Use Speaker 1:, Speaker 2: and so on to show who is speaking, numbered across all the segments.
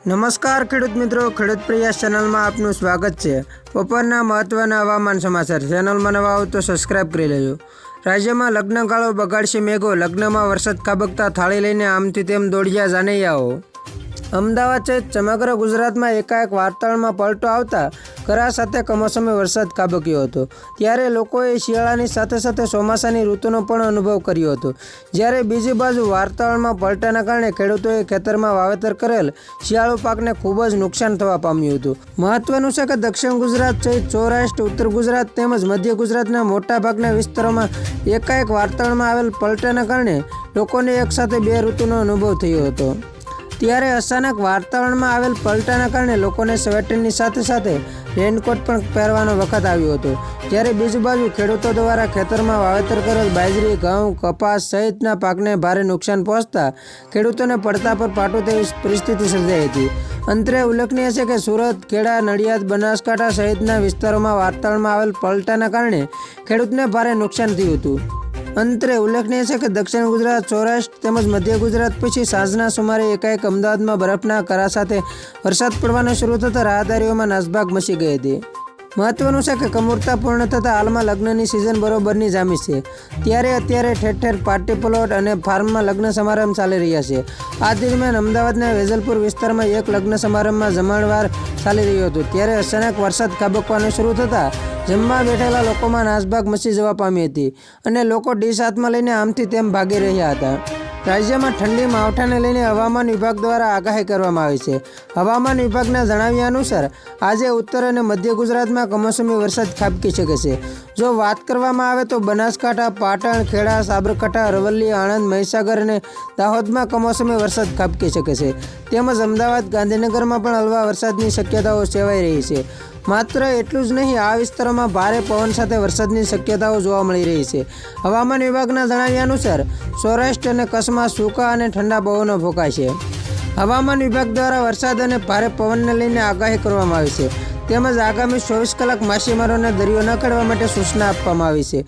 Speaker 1: નમસ્કાર ખેડૂત મિત્રો, ખેડૂત પ્રયાસ ચેનલમાં આપનું સ્વાગત છે। બપોરના મહત્વના હવામાન સમાચાર। ચેનલમાં નવા આવો તો સબસ્ક્રાઇબ કરી લેજો। રાજ્યમાં લગ્નગાળો બગાડશે મેઘો, લગ્નમાં વરસાદ ખાબકતા થાળી લઈને આમથી તેમ દોડ્યા જાનૈયાઓ। અમદાવાદ સહિત સમગ્ર ગુજરાતમાં એકાએક વાતાવરણમાં પલટો આવતા કરા સાથે કમોસમી વરસાદ ખાબક્યો હતો। ત્યારે લોકોએ શિયાળાની સાથે સાથે ચોમાસાની ઋતુનો પણ અનુભવ કર્યો હતો। જ્યારે બીજી બાજુ વાતાવરણમાં પલટાના કારણે ખેડૂતોએ ખેતરમાં વાવેતર કરેલ શિયાળુ પાકને ખૂબ જ નુકસાન થવા પામ્યું હતું। મહત્વનું છે કે દક્ષિણ ગુજરાત સહિત સૌરાષ્ટ્ર, ઉત્તર ગુજરાત તેમજ મધ્ય ગુજરાતના મોટાભાગના વિસ્તારોમાં એકાએક વાતાવરણમાં આવેલ પલટાના કારણે લોકોને એકસાથે બે ઋતુનો અનુભવ થયો હતો। ત્યારે અચાનક વાતાવરણમાં આવેલ પલટાના કારણે લોકોને સ્વેટરની સાથે સાથે રેનકોટ પણ પહેરવાનો વખત આવ્યો હતો। જ્યારે બીજી બાજુ ખેડૂતો દ્વારા ખેતરમાં વાવેતર કરેલ બાજરી, ઘઉં, કપાસ સહિતના પાકને ભારે નુકસાન પહોંચતા ખેડૂતોને પડતા પર પાટું તેવી પરિસ્થિતિ સર્જાઈ હતી। અંતરે ઉલ્લેખનીય છે કે સુરત, ખેડા, નડિયાદ, બનાસકાંઠા સહિતના વિસ્તારોમાં વાતાવરણમાં આવેલ પલટાના કારણે ખેડૂતને ભારે નુકસાન થયું હતું। અંતરે ઉલ્લેખનીય છે કે દક્ષિણ ગુજરાત, સૌરાષ્ટ્ર તેમજ મધ્ય ગુજરાત પછી સાંજના સુમારે એકાએક અમદાવાદમાં બરફના કરા સાથે વરસાદ પડવાનો શરૂ થતાં રાહદારીઓમાં નાસભાગ મચી ગઈ હતી। મહત્વનું છે કે કમુરતા પૂર્ણ થતાં હાલમાં લગ્નની સિઝન બરોબરની જામી છે। ત્યારે અત્યારે ઠેર ઠેર પાર્ટી પ્લોટ અને ફાર્મમાં લગ્ન સમારંભ ચાલી રહ્યા છે। આ દરમિયાન અમદાવાદના વેજલપુર વિસ્તારમાં એક લગ્ન સમારંભમાં જમણવાર ચાલી રહ્યો હતો। ત્યારે અચાનક વરસાદ ખાબકવાનો શરૂ થતાં જમવા બેઠેલા લોકોમાં નાસભાગ મચી જવા પામી હતી અને લોકો ડીશ હાથમાં લઈને આમથી તેમ ભાગી રહ્યા હતા। રાજ્યમાં ઠંડી માવઠાને લઈને હવામાન વિભાગ દ્વારા આગાહી કરવામાં આવી છે। હવામાન વિભાગના જણાવ્યા અનુસાર આજે ઉત્તર અને મધ્ય ગુજરાતમાં કમોસમી વરસાદ ખાબકી શકે છે। જો વાત કરવામાં આવે તો બનાસકાંઠા, પાટણ, ખેડા, સાબરકાંઠા, અરવલ્લી, આણંદ, મહીસાગર અને દાહોદમાં કમોસમી વરસાદ ખાબકી શકે છે। તેમજ અમદાવાદ, ગાંધીનગરમાં પણ હળવા વરસાદની શક્યતાઓ સેવાઈ રહી છે। માત્ર એટલું જ નહીં, આ વિસ્તારોમાં ભારે પવન સાથે વરસાદની શક્યતાઓ જોવા મળી રહી છે। હવામાન વિભાગના જણાવ્યા અનુસાર સૌરાષ્ટ્ર અને કચ્છમાં સૂકા અને ઠંડા પવનો ફૂંકાય છે। હવામાન વિભાગ દ્વારા વરસાદ અને ભારે પવનને લઈને આગાહી કરવામાં આવી છે। તેમજ આગામી 24 કલાક માછીમારોને દરિયો ન ખેડવા માટે સૂચના આપવામાં આવી છે।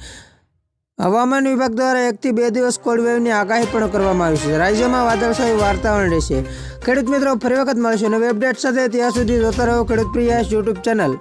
Speaker 1: હવામાન વિભાગ દ્વારા 1 થી 2 દિવસ કોલ્ડ વેવની આગાહી પણ કરવામાં આવી છે। રાજ્યમાં વાદળછાયું વાતાવરણ રહેશે। ખેડૂત મિત્રો, ફરી વખત મળીશું નવી અપડેટ સાથે। ત્યાં સુધી જોતા રહો ખેડૂત પ્રયાસ યુટ્યુબ ચેનલ।